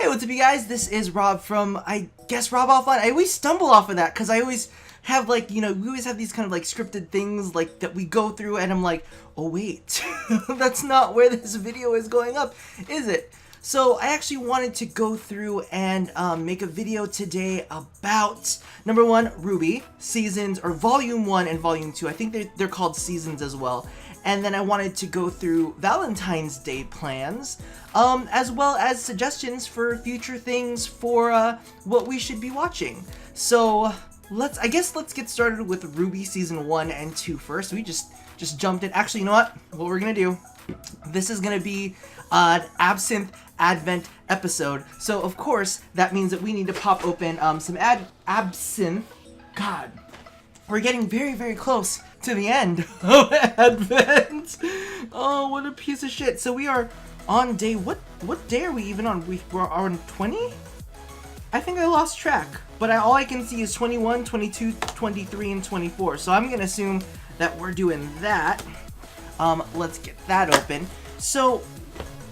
Hey, what's up, you guys? This is Rob from, I guess, Rob Offline. I always stumble off of that because I always have, like, we always have these kind of, like, scripted things, like, that we go through, and I'm like, oh, wait, that's not where this video is going up, is it? So I actually wanted to go through and make a video today about, number one, RWBY, seasons, or Volume 1 and Volume 2. I think they're called seasons as well. And then I wanted to go through Valentine's Day plans, as well as suggestions for future things for what we should be watching. So let's get started with RWBY Season 1 and 2 first. We just jumped in. Actually, you know what? What we're gonna do, this is gonna be an absinthe advent episode. So of course, that means that we need to pop open some absinthe. God, we're getting very, very close to the end of Advent. Oh, what a piece of shit. So we are on day, what day are we even on? We're on 20? I think I lost track. But all I can see is 21, 22, 23, and 24. So I'm gonna assume that we're doing that. Let's get that open. So,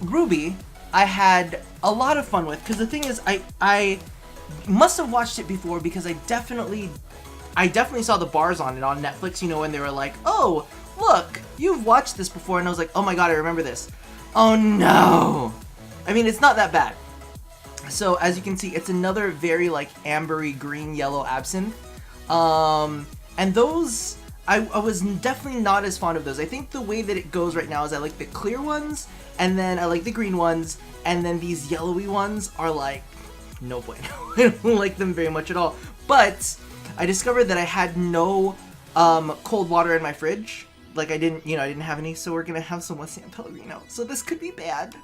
RWBY, I had a lot of fun with, because the thing is, I must have watched it before, because I definitely saw the bars on it on Netflix, and they were like, oh, look, you've watched this before, and I was like, oh my god, I remember this. Oh no! I mean, it's not that bad. So, as you can see, it's another very, like, ambery green, yellow absinthe. And those, I was definitely not as fond of those. I think the way that it goes right now is I like the clear ones, and then I like the green ones, and then these yellowy ones are like, no bueno. I don't like them very much at all. But I discovered that I had no cold water in my fridge. Like, I didn't have any, so we're gonna have some with San Pellegrino. So this could be bad.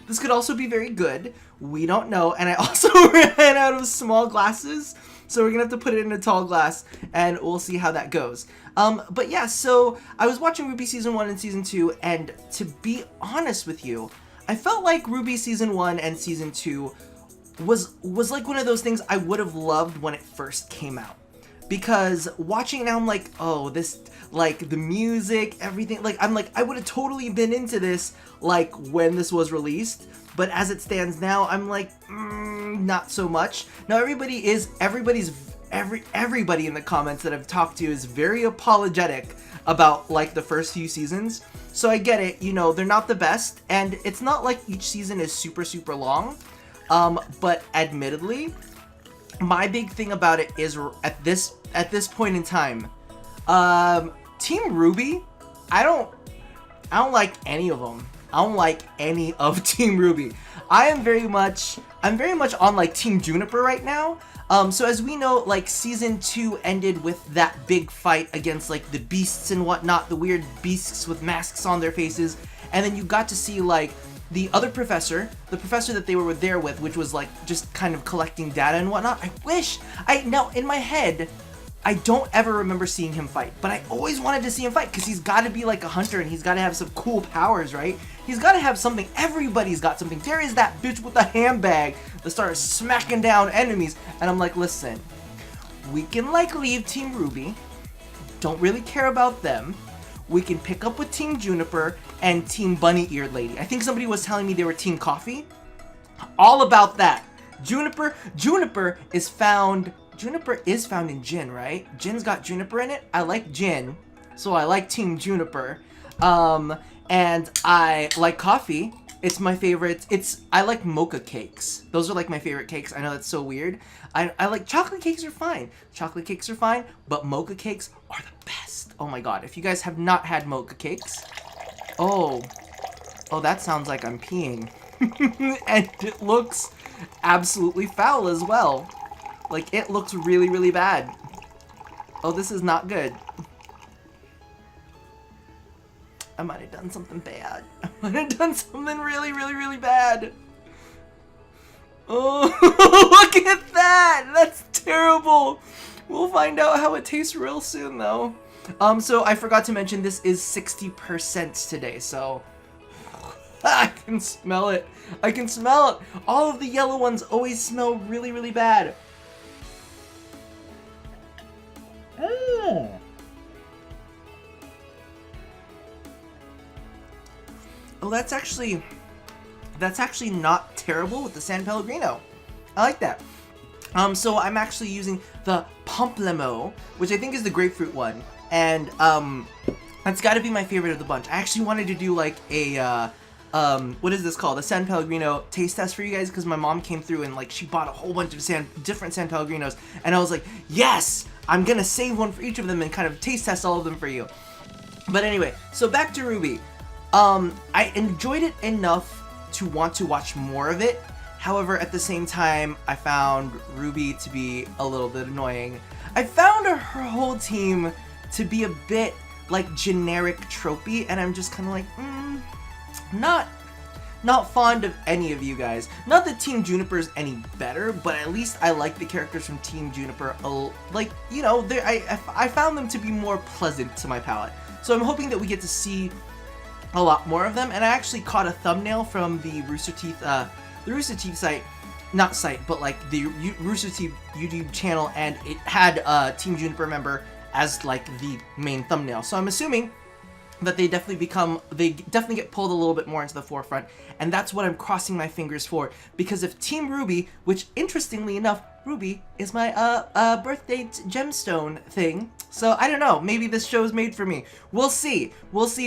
This could also be very good. We don't know. And I also ran out of small glasses, so we're gonna have to put it in a tall glass, and we'll see how that goes. But yeah, so I was watching RWBY Season 1 and Season 2, and to be honest with you, I felt like RWBY Season 1 and Season 2 was like one of those things I would have loved when it first came out. Because watching it now, I'm like, oh, this, like, the music, everything, like, I'm like, I would have totally been into this, like, when this was released. But as it stands now, I'm like, not so much. Now, everybody in the comments that I've talked to is very apologetic about, like, the first few seasons. So I get it, they're not the best, and it's not like each season is super, super long. But admittedly, my big thing about it is at this point in time, Team RWBY, I don't like any of them. I don't like any of Team RWBY. I'm very much on, like, Team Juniper right now. So as we know, like, Season 2 ended with that big fight against, like, the beasts and whatnot, the weird beasts with masks on their faces, and then you got to see, like, the other professor, the professor that they were there with, which was, like, just kind of collecting data and whatnot. Now, in my head, I don't ever remember seeing him fight, but I always wanted to see him fight, because he's got to be, like, a hunter, and he's got to have some cool powers, right? He's got to have something. Everybody's got something. There is that bitch with the handbag that started smacking down enemies, and I'm like, listen, we can, like, leave Team RWBY, don't really care about them. We can pick up with Team Juniper and Team Bunny-Eared Lady. I think somebody was telling me they were Team Coffee. All about that. Juniper is found in gin, right? Gin's got juniper in it. I like gin, so I like Team Juniper. And I like coffee. It's my favorite. I like mocha cakes. Those are, like, my favorite cakes. I know that's so weird. I like chocolate cakes are fine. Chocolate cakes are fine, but mocha cakes are the best. Oh my god, if you guys have not had mocha cakes, oh, that sounds like I'm peeing. And it looks absolutely foul as well. Like, it looks really, really bad. Oh, this is not good. I might have done something bad. I might have done something really, really, really bad. Oh, look at that! That's terrible! We'll find out how it tastes real soon, though. So I forgot to mention this is 60% today, so I can smell it. I can smell it. All of the yellow ones always smell really, really bad. Oh, that's actually that's actually not terrible with the San Pellegrino. I like that. So I'm actually using the Pamplemousse, which I think is the grapefruit one, and that's got to be my favorite of the bunch. I actually wanted to do like a what is this called? A San Pellegrino taste test for you guys, because my mom came through and like she bought a whole bunch of different San Pellegrinos, and I was like, yes, I'm gonna save one for each of them and kind of taste test all of them for you. But anyway, so back to RWBY. I enjoyed it enough to want to watch more of it. However, at the same time, I found RWBY to be a little bit annoying. I found her whole team to be a bit like generic tropey, and I'm just kind of like, not fond of any of you guys. Not that Team Juniper's any better, but at least I like the characters from Team Juniper. Like, you know, I found them to be more pleasant to my palate. So I'm hoping that we get to see a lot more of them. And I actually caught a thumbnail from the Rooster Teeth site, not site, but like the Rooster Teeth YouTube channel, and it had a Team Juniper member as like the main thumbnail. So I'm assuming that they definitely get pulled a little bit more into the forefront, and that's what I'm crossing my fingers for, because if Team RWBY, which interestingly enough, RWBY is my birthday gemstone thing, so I don't know, maybe this show is made for me. We'll see,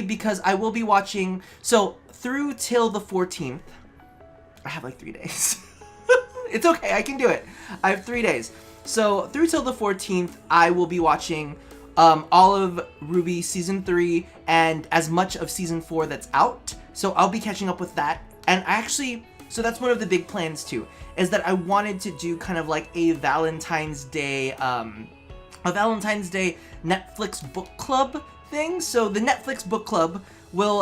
because I will be watching, so through till the 14th, I have like 3 days. It's okay, I can do it. I have 3 days. So through till the 14th, I will be watching all of RWBY Season 3 and as much of Season 4 that's out. So I'll be catching up with that. And actually, so that's one of the big plans too, is that I wanted to do kind of like a Valentine's Day Netflix book club thing. So the Netflix book club will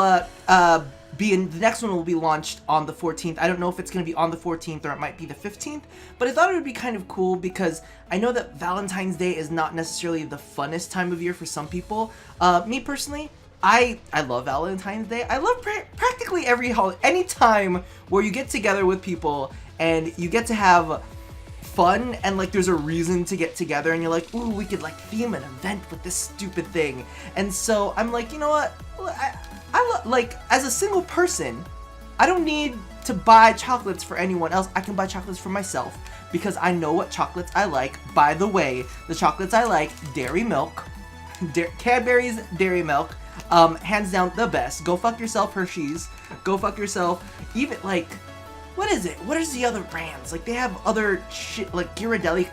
the next one will be launched on the 14th. I don't know if it's going to be on the 14th or it might be the 15th, but I thought it would be kind of cool because I know that Valentine's Day is not necessarily the funnest time of year for some people. Me personally, I love Valentine's Day. I love practically any time where you get together with people and you get to have fun and like there's a reason to get together and you're like, ooh, we could like theme an event with this stupid thing. And so I'm like, you know what? Like, as a single person, I don't need to buy chocolates for anyone else. I can buy chocolates for myself because I know what chocolates I like. By the way, the chocolates I like, dairy milk, Cadbury's dairy milk, hands down the best. Go fuck yourself, Hershey's. Go fuck yourself. Even, like, what is it? What is the other brands? Like, they have other shit, like Ghirardelli.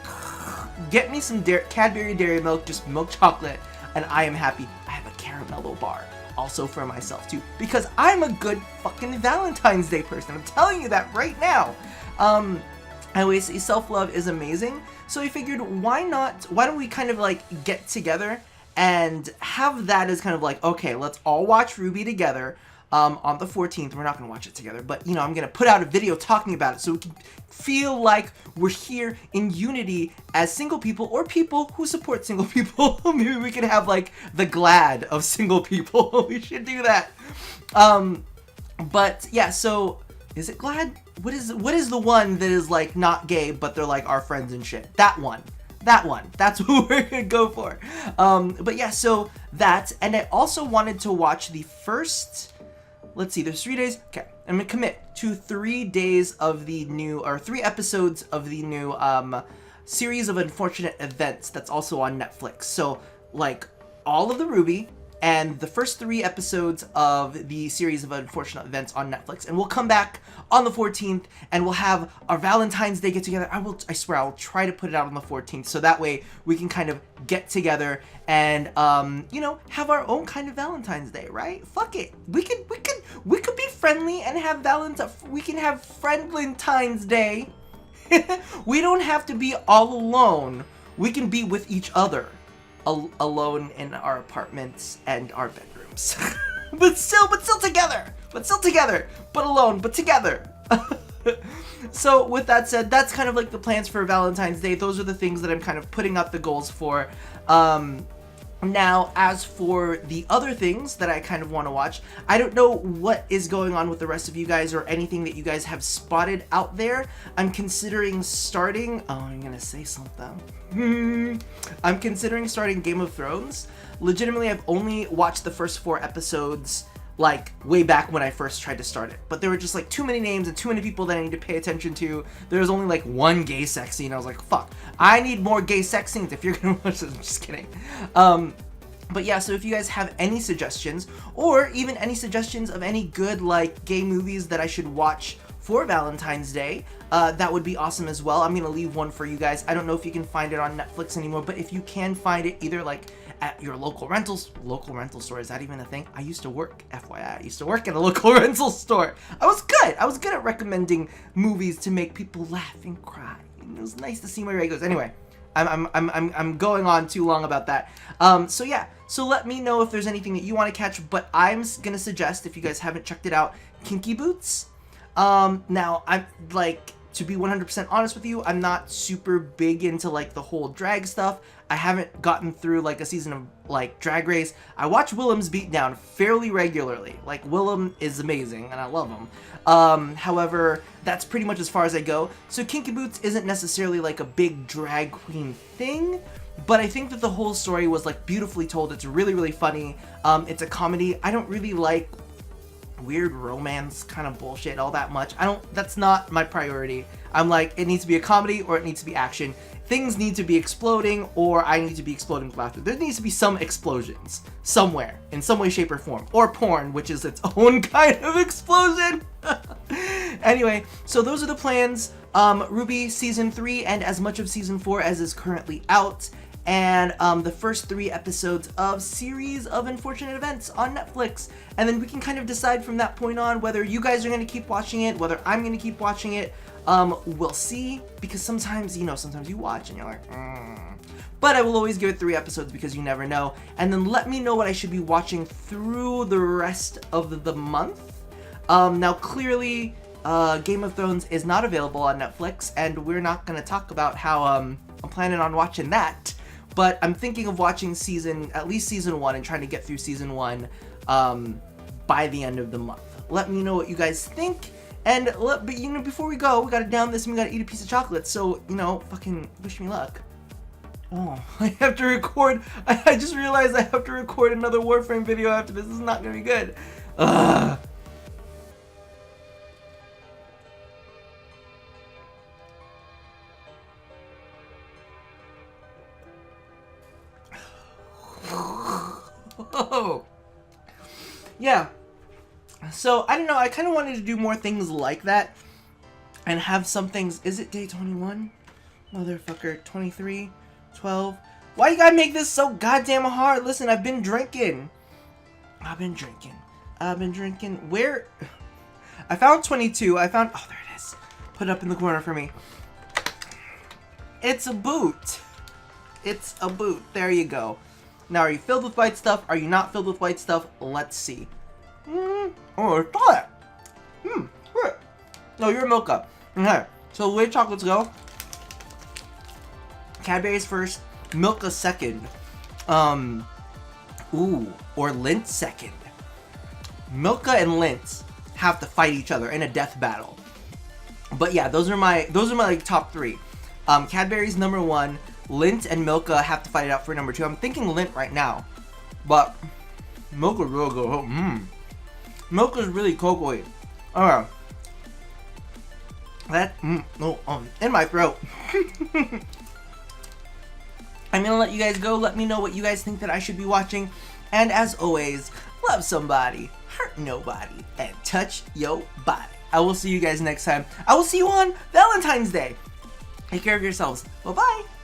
Get me some Cadbury dairy milk, just milk chocolate, and I am happy. I have a caramello bar. Also for myself too, because I'm a good fucking Valentine's Day person. I'm telling you that right now. I always say self-love is amazing, so we figured why don't we kind of like get together and have that as kind of like, okay, let's all watch RWBY together on the 14th. We're not gonna watch it together, but you know, I'm gonna put out a video talking about it so we can feel like we're here in unity as single people or people who support single people. Maybe we could have like the GLAAD of single people. We should do that. But yeah, so is it GLAAD? What is the one that is like not gay but they're like our friends and shit? That one. That's what we're gonna go for. But yeah, so that, and I also wanted to watch the first, let's see, there's 3 days. Okay, I'm gonna commit to 3 days of the new, or 3 episodes of the new series of unfortunate events that's also on Netflix. So like all of the RWBY and the first 3 episodes of the series of unfortunate events on Netflix, and we'll come back on the 14th and we'll have our Valentine's Day get together. I swear I'll try to put it out on the 14th so that way we can kind of get together and you know, have our own kind of Valentine's Day, right? Fuck it, we could be friendly and have we can have Friendlentine's Day. We don't have to be all alone. We can be with each other. Alone in our apartments and our bedrooms. but still together, but alone, but together. So with that said, that's kind of like the plans for Valentine's Day. Those are the things that I'm kind of putting up the goals for. Now, as for the other things that I kind of want to watch, I don't know what is going on with the rest of you guys or anything that you guys have spotted out there. I'm considering starting, I'm gonna say something. I'm considering starting Game of Thrones. Legitimately, I've only watched the first 4 episodes like way back when I first tried to start it. But there were just like too many names and too many people that I need to pay attention to. There was only like one gay sex scene. I was like, fuck, I need more gay sex scenes if you're gonna watch this. I'm just kidding. But yeah, so if you guys have any suggestions, or even any suggestions of any good like gay movies that I should watch for Valentine's Day, that would be awesome as well. I'm gonna leave one for you guys. I don't know if you can find it on Netflix anymore, but if you can find it either like at your local rental store, is that even a thing? I used to work, FYI, I used to work at a local rental store. I was good at recommending movies to make people laugh and cry. It was nice to see my regulars. Anyway, I'm going on too long about that. So yeah, so let me know if there's anything that you want to catch, but I'm gonna suggest, if you guys haven't checked it out, Kinky Boots. Now, I'm like, to be 100% honest with you, I'm not super big into like the whole drag stuff. I haven't gotten through like a season of like Drag Race. I watch Willem's Beatdown fairly regularly. Like, Willem is amazing and I love him. However, that's pretty much as far as I go. So Kinky Boots isn't necessarily like a big drag queen thing, but I think that the whole story was like beautifully told. It's really, really funny. It's a comedy. I don't really like weird romance kind of bullshit all that much. That's not my priority. I'm like, it needs to be a comedy or it needs to be action. Things need to be exploding, or I need to be exploding with laughter. There needs to be some explosions somewhere, in some way, shape, or form. Or porn, which is its own kind of explosion. Anyway, so those are the plans. RWBY Season 3 and as much of Season 4 as is currently out. And the first 3 episodes of Series of Unfortunate Events on Netflix. And then we can kind of decide from that point on whether you guys are going to keep watching it, whether I'm going to keep watching it. We'll see, because sometimes you watch and you're like, But I will always give it 3 episodes because you never know. And then let me know what I should be watching through the rest of the month. Now, clearly, Game of Thrones is not available on Netflix, and we're not going to talk about how I'm planning on watching that. But I'm thinking of watching at least season 1 and trying to get through season 1 by the end of the month. Let me know what you guys think. And but before we go, we gotta down this and we gotta eat a piece of chocolate. So, fucking wish me luck. Oh, I have to record. I just realized I have to record another Warframe video after this. This is not gonna be good. Ugh. Oh. Yeah. So, I don't know, I kind of wanted to do more things like that. And have some things... Is it day 21? Motherfucker, 23? 12? Why you gotta make this so goddamn hard? Listen, I've been drinking. Where... I found 22. Oh, there it is. Put it up in the corner for me. It's a boot. There you go. Now, are you filled with white stuff? Are you not filled with white stuff? Let's see. Oh, it's not. No, you're Milka. Okay, so the way chocolates go, Cadbury's first, Milka second, or Lindt second. Milka and Lindt have to fight each other in a death battle. But yeah, those are my like top 3. Cadbury's number 1. Lindt and Milka have to fight it out for number 2. I'm thinking Lindt right now, but Milka's really good. Milka's really cocoa-y. Alright. In my throat. I'm gonna let you guys go. Let me know what you guys think that I should be watching. And as always, love somebody, hurt nobody, and touch your body. I will see you guys next time. I will see you on Valentine's Day. Take care of yourselves. Bye-bye.